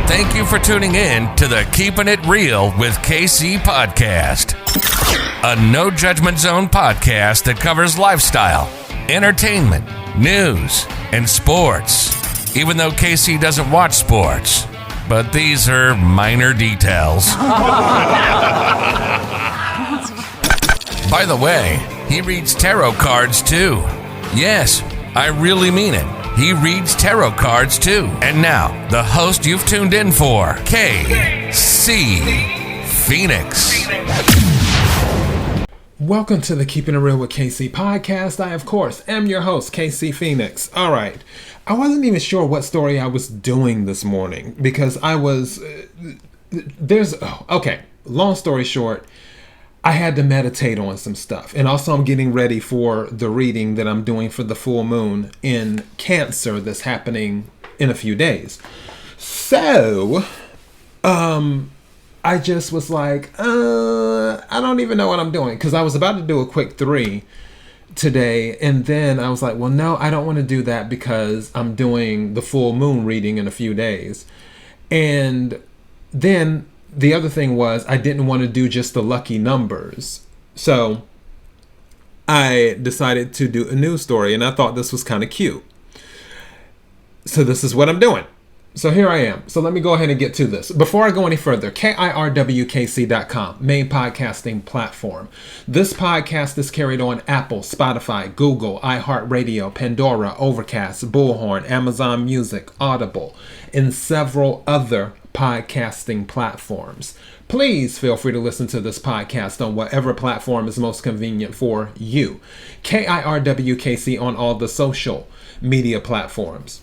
Thank you for tuning in to the Keeping It Real with KC podcast, a no judgment zone podcast that covers lifestyle, entertainment, news, and sports. Even though KC doesn't watch sports, but these are minor details. By the way, he reads tarot cards too. Yes, I really mean it. He reads tarot cards too. And now, the host you've tuned in for, KC Phoenix. Welcome to the Keeping It Real with KC podcast. I, of course, am your host, KC Phoenix. All right. I wasn't even sure what story I was doing this morning because I was... long story short, I had to meditate on some stuff. And also I'm getting ready for the reading that I'm doing for the full moon in Cancer that's happening in a few days. So, I just was like, I don't even know what I'm doing. Because I was about to do a quick 3 today. And then I was like, well, no, I don't want to do that because I'm doing the full moon reading in a few days. And then... the other thing was I didn't want to do just the lucky numbers. So I decided to do a news story and I thought this was kind of cute. So this is what I'm doing. So here I am. So let me go ahead and get to this. Before I go any further, KIRWKC.com, main podcasting platform. This podcast is carried on Apple, Spotify, Google, iHeartRadio, Pandora, Overcast, Bullhorn, Amazon Music, Audible, and several other podcasting platforms. Please feel free to listen to this podcast on whatever platform is most convenient for you. KIRWKC on all the social media platforms.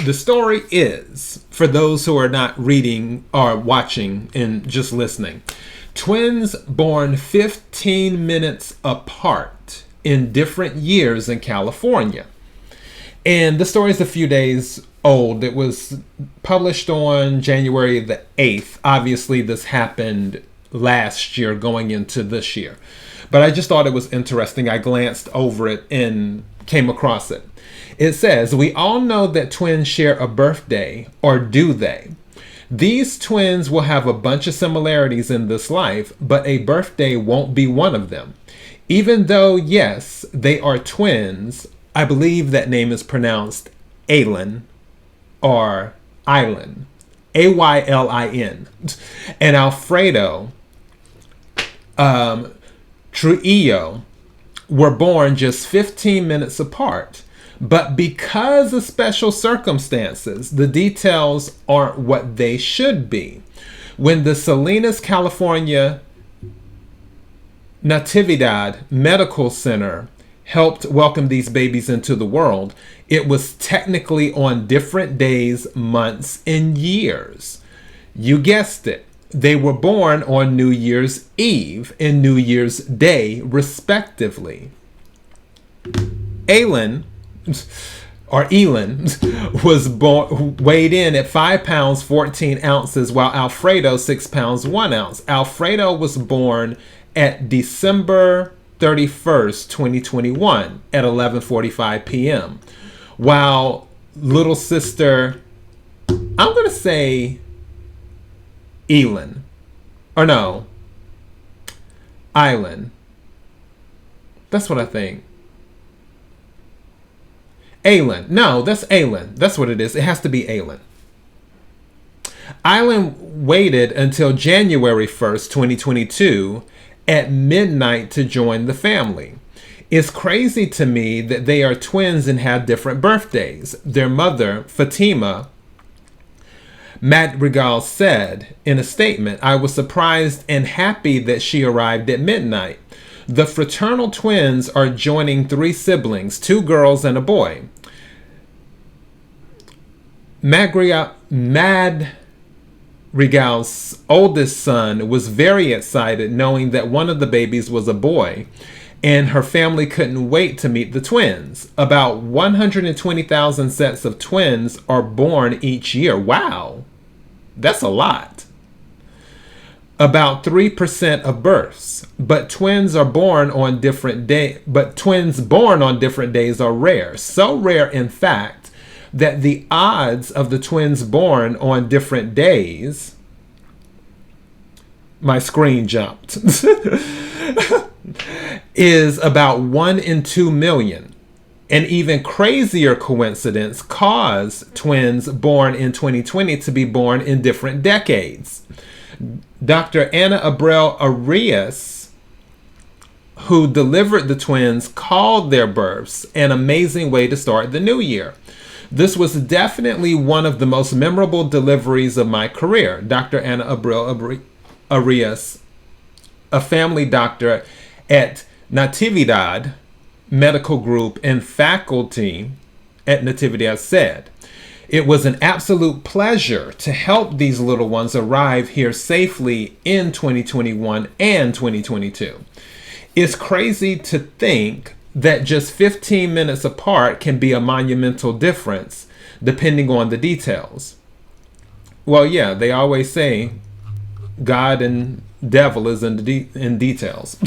The story is, for those who are not reading or watching and just listening, twins born 15 minutes apart in different years in California. And the story is a few days old. It was published on January the 8th. Obviously, this happened last year going into this year. But I just thought it was interesting. I glanced over it and came across it. It says, we all know that twins share a birthday, or do they? These twins will have a bunch of similarities in this life, but a birthday won't be one of them. Even though, yes, they are twins, I believe that name is pronounced Aylin or Aylin, Aylin, and Alfredo Trujillo were born just 15 minutes apart. But because of special circumstances, the details aren't what they should be. When the Salinas, California Natividad Medical Center helped welcome these babies into the world, it was technically on different days, months, and years. You guessed it. They were born on New Year's Eve and New Year's Day, respectively. Elin was weighed in at 5 pounds 14 ounces, while Alfredo 6 pounds 1 ounce. Alfredo was born at December 31st, 2021 at 11:45 p.m. While little sister, I'm going to say Elin. Or no, Island. That's what I think. Aylin. No, that's Aylin. That's what it is. It has to be Aylin. Island waited until January 1st, 2022 at midnight to join the family. It's crazy to me that they are twins and have different birthdays. Their mother, Fatima Madrigal, said in a statement, I was surprised and happy that she arrived at midnight. The fraternal twins are joining 3 siblings, 2 girls and a boy. Madrigal's oldest son was very excited knowing that one of the babies was a boy, and her family couldn't wait to meet the twins. About 120,000 sets of twins are born each year. Wow, that's a lot. About 3% of births, but twins born on different days are rare. So rare, in fact, that the odds of the twins born on different days, my screen jumped, is about 1 in 2 million. An even crazier coincidence caused twins born in 2020 to be born in different decades. Dr. Anna Abreu Arias, who delivered the twins, called their births an amazing way to start the new year. This was definitely one of the most memorable deliveries of my career. Dr. Anna Abreu Arias, a family doctor at Natividad Medical Group and faculty at Natividad, said, "It was an absolute pleasure to help these little ones arrive here safely in 2021 and 2022. It's crazy to think that just 15 minutes apart can be a monumental difference depending on the details." Well, yeah, they always say God and devil is in details.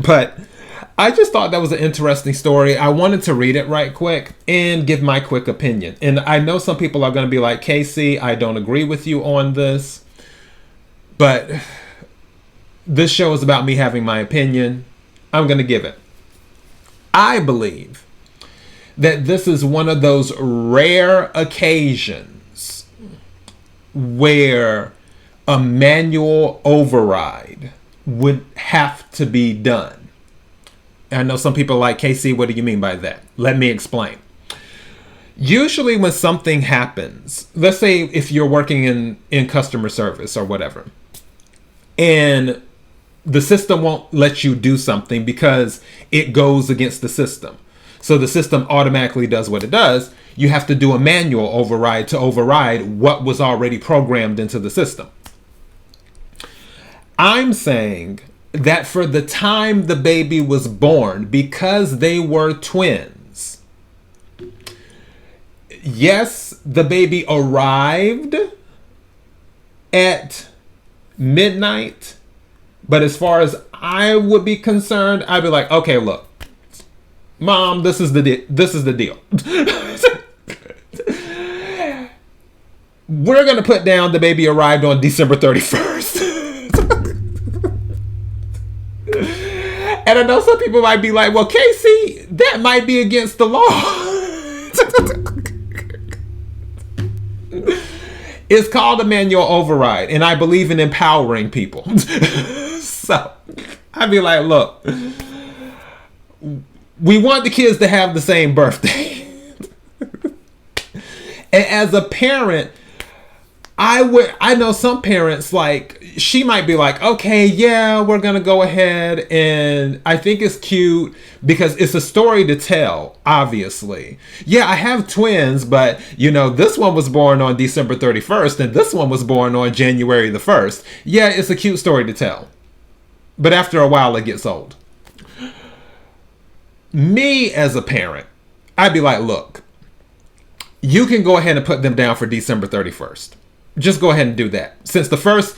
But I just thought that was an interesting story. I wanted to read it right quick and give my quick opinion. And I know some people are going to be like, KC, I don't agree with you on this. But this show is about me having my opinion. I'm going to give it. I believe that this is one of those rare occasions where a manual override would have to be done. I know some people are like, KC, what do you mean by that? Let me explain. Usually when something happens, let's say if you're working in customer service or whatever, and the system won't let you do something because it goes against the system. So the system automatically does what it does. You have to do a manual override to override what was already programmed into the system. I'm saying that for the time the baby was born, because they were twins, yes, the baby arrived at midnight, but as far as I would be concerned, I'd be like, okay, look, Mom, this is the deal. We're going to put down the baby arrived on December 31st. And I know some people might be like, well, Casey, that might be against the law. It's called a manual override, and I believe in empowering people. So I'd be like, look, we want the kids to have the same birthday. And as a parent, I know some parents, like, she might be like, okay, yeah, we're going to go ahead. And I think it's cute because it's a story to tell, obviously. Yeah, I have twins, but, you know, this one was born on December 31st and this one was born on January the 1st. Yeah, it's a cute story to tell. But after a while, it gets old. Me as a parent, I'd be like, look, you can go ahead and put them down for December 31st. Just go ahead and do that. Since the first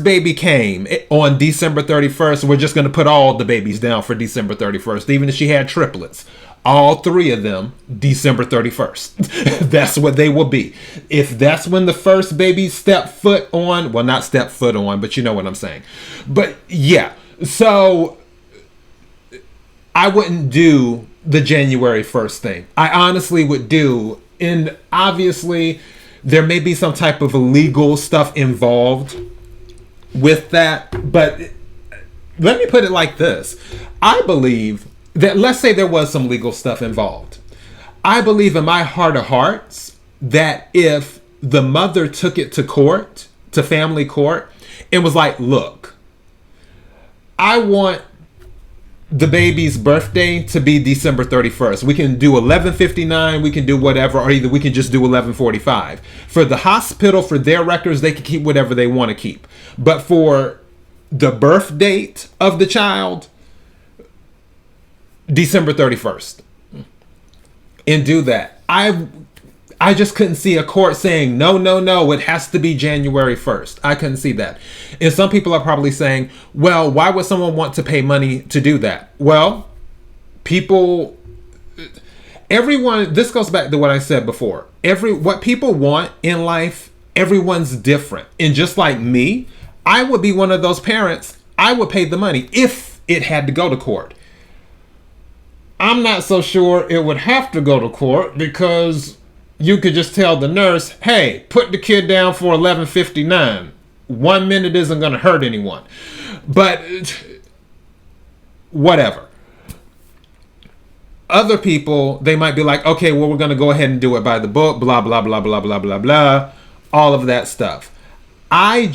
baby came on December 31st, we're just going to put all the babies down for December 31st, even if she had triplets. All three of them, December 31st. That's what they will be. If that's when the first baby stepped foot on, well, not step foot on, but you know what I'm saying. But yeah, so I wouldn't do the January 1st thing. I honestly would do, and obviously there may be some type of illegal stuff involved with that, but let me put it like this. I believe that, let's say there was some legal stuff involved. I believe in my heart of hearts that if the mother took it to court, to family court, and was like, look, I want the baby's birthday to be December 31st. We can do 11:59, we can do whatever, or either we can just do 11:45. For the hospital, for their records, they can keep whatever they want to keep. But for the birth date of the child, December 31st. And do that. I just couldn't see a court saying, no, it has to be January 1st. I couldn't see that. And some people are probably saying, well, why would someone want to pay money to do that? Well, people, everyone, this goes back to what I said before. What people want in life, everyone's different. And just like me, I would be one of those parents. I would pay the money if it had to go to court. I'm not so sure it would have to go to court, because you could just tell the nurse, hey, put the kid down for 11:59. 1 minute isn't going to hurt anyone. But whatever. Other people, they might be like, okay, well, we're going to go ahead and do it by the book, blah, blah, blah, blah, blah, blah, blah, all of that stuff. I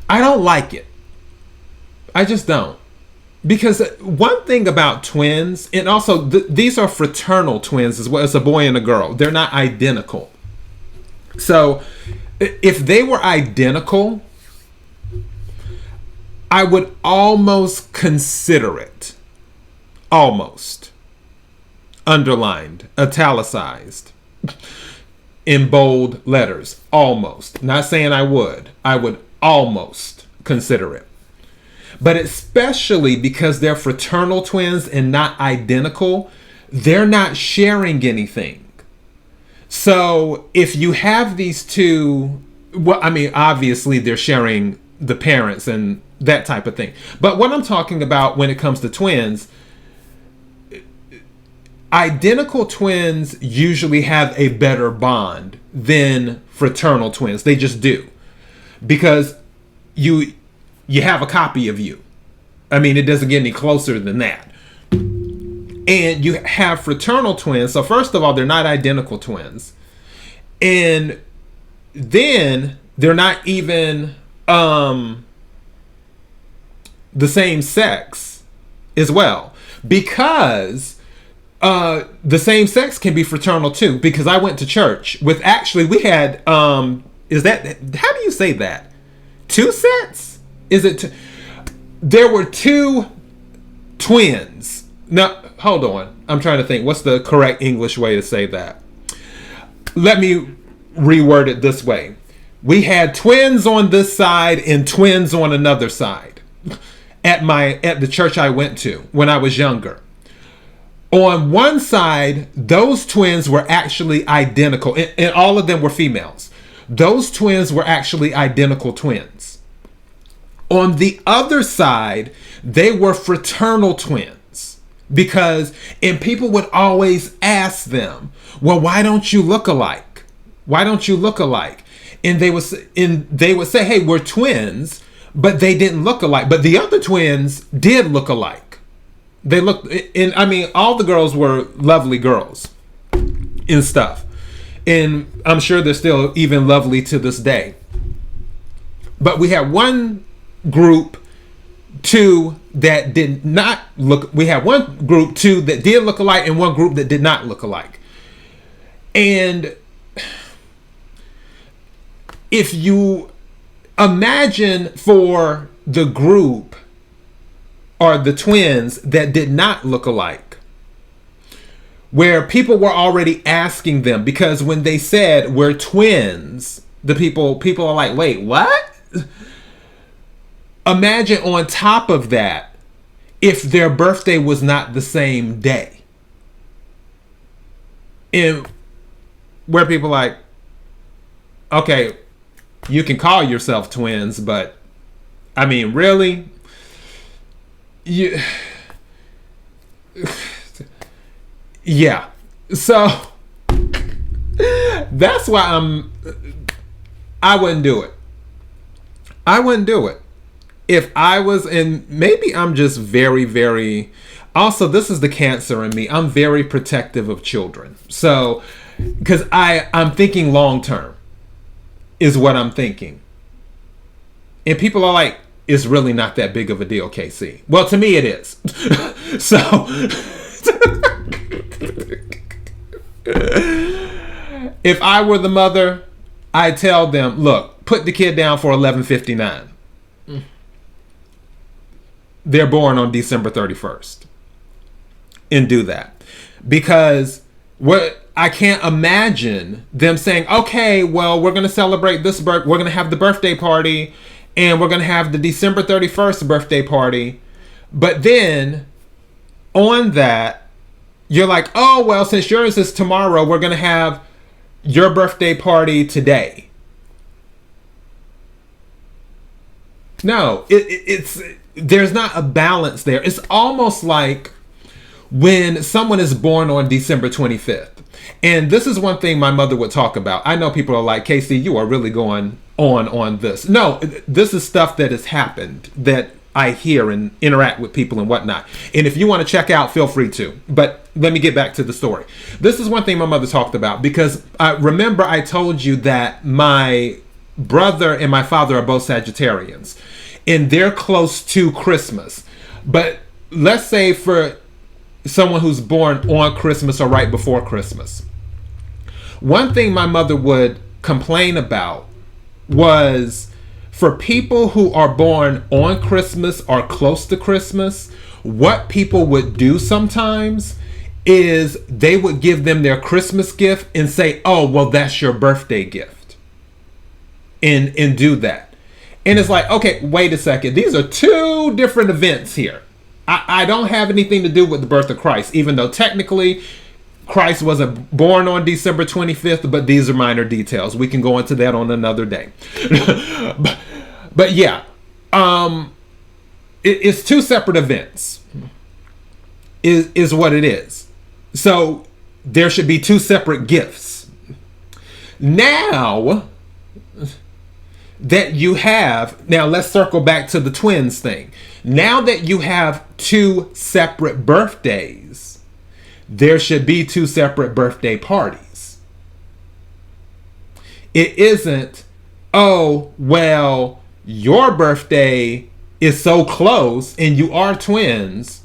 don't like it. I just don't. Because one thing about twins, and also these are fraternal twins as well. It's a boy and a girl. They're not identical. So if they were identical, I would almost consider it. Almost. Underlined, italicized, in bold letters. Almost. Not saying I would. I would almost consider it. But especially because they're fraternal twins and not identical, they're not sharing anything. So if you have these two, well, I mean, obviously they're sharing the parents and that type of thing. But what I'm talking about when it comes to twins, identical twins usually have a better bond than fraternal twins. They just do. Because you have a copy of you. I mean, it doesn't get any closer than that. And you have fraternal twins. So first of all, they're not identical twins. And then they're not even the same sex as well. Because the same sex can be fraternal too. Because I went to church with, actually, we had, how do you say that? 2 sets? Is it? There were 2 twins. No, hold on. I'm trying to think. What's the correct English way to say that? Let me reword it this way. We had twins on this side and twins on another side at the church I went to when I was younger. On one side, those twins were actually identical, and all of them were females. Those twins were actually identical twins. On the other side, they were fraternal twins, and people would always ask them, well, why don't you look alike? Why don't you look alike? And they would say, hey, we're twins, but they didn't look alike. But the other twins did look alike. They looked, and I mean, all the girls were lovely girls and stuff. And I'm sure they're still even lovely to this day. But we had one group 2 that did not look. We had one group 2 that did look alike and one group that did not look alike. And if you imagine for the group or the twins that did not look alike, where people were already asking them, because when they said we're twins, the people are like, wait, what? Imagine on top of that, if their birthday was not the same day. And where people like, okay, you can call yourself twins, but I mean, really? Yeah. So that's why I wouldn't do it. I wouldn't do it. If I was in, maybe I'm just very, very, also this is the Cancer in me. I'm very protective of children. So, because I'm thinking long term is what I'm thinking. And people are like, it's really not that big of a deal, KC. Well, to me it is. So, if I were the mother, I'd tell them, look, put the kid down for 11:59. They're born on December 31st. And do that. Because I can't imagine them saying, okay, well, we're going to celebrate this we're going to have the birthday party, and we're going to have the December 31st birthday party. But then on that, you're like, oh, well, since yours is tomorrow, we're going to have your birthday party today. No, it's there's not a balance there. It's almost like when someone is born on December 25th. And this is one thing my mother would talk about. I know people are like, Casey, you are really going on this. No, this is stuff that has happened that I hear and interact with people and whatnot. And if you want to check out, feel free to. But let me get back to the story. This is one thing my mother talked about, because I remember I told you that my brother and my father are both Sagittarians, and they're close to Christmas. But let's say for someone who's born on Christmas or right before Christmas, one thing my mother would complain about was for people who are born on Christmas or close to Christmas, what people would do sometimes is they would give them their Christmas gift and say, oh, well, that's your birthday gift. And do that. And it's like, okay, wait a second. These are two different events here. I don't have anything to do with the birth of Christ, even though technically Christ wasn't born on December 25th, but these are minor details. We can go into that on another day. but yeah, it's two separate events, is what it is. So there should be two separate gifts. Now that you have, now let's circle back to the twins thing. Now that you have two separate birthdays, there should be two separate birthday parties. It isn't, oh, well, your birthday is so close and you are twins,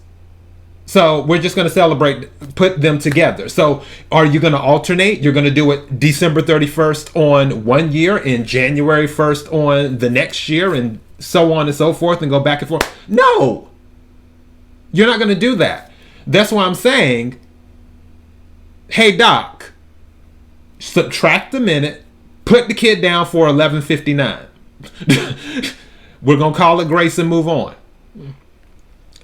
so we're just going to celebrate, put them together. So are you going to alternate? You're going to do it December 31st on one year and January 1st on the next year and so on and so forth and go back and forth? No, you're not going to do that. That's why I'm saying, hey, doc, subtract a minute, put the kid down for 11:59. We're going to call it grace and move on.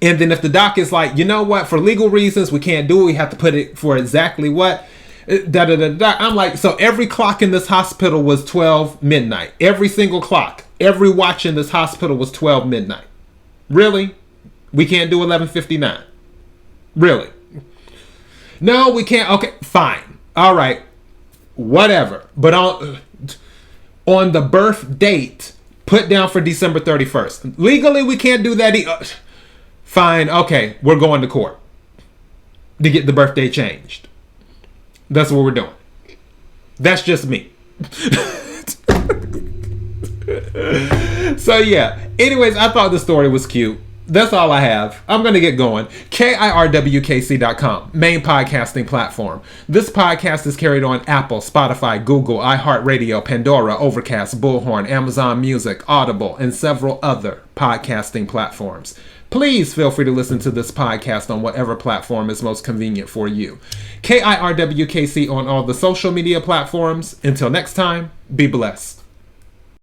And then if the doc is like, you know what, for legal reasons, we can't do it. We have to put it for exactly what, I'm like, so every clock in this hospital was 12 midnight. Every single clock, every watch in this hospital was 12 midnight. Really? We can't do 11:59? Really? No, we can't. Okay, fine. All right. Whatever. But on the birth date, put down for December 31st. Legally, we can't do that. Fine. Okay, we're going to court to get the birthday changed. That's what we're doing. That's just me. So yeah. Anyways, I thought the story was cute. That's all I have. I'm going to get going. KIRWKC.com, main podcasting platform. This podcast is carried on Apple, Spotify, Google, iHeartRadio, Pandora, Overcast, Bullhorn, Amazon Music, Audible, and several other podcasting platforms. Please feel free to listen to this podcast on whatever platform is most convenient for you. KIRWKC on all the social media platforms. Until next time, be blessed.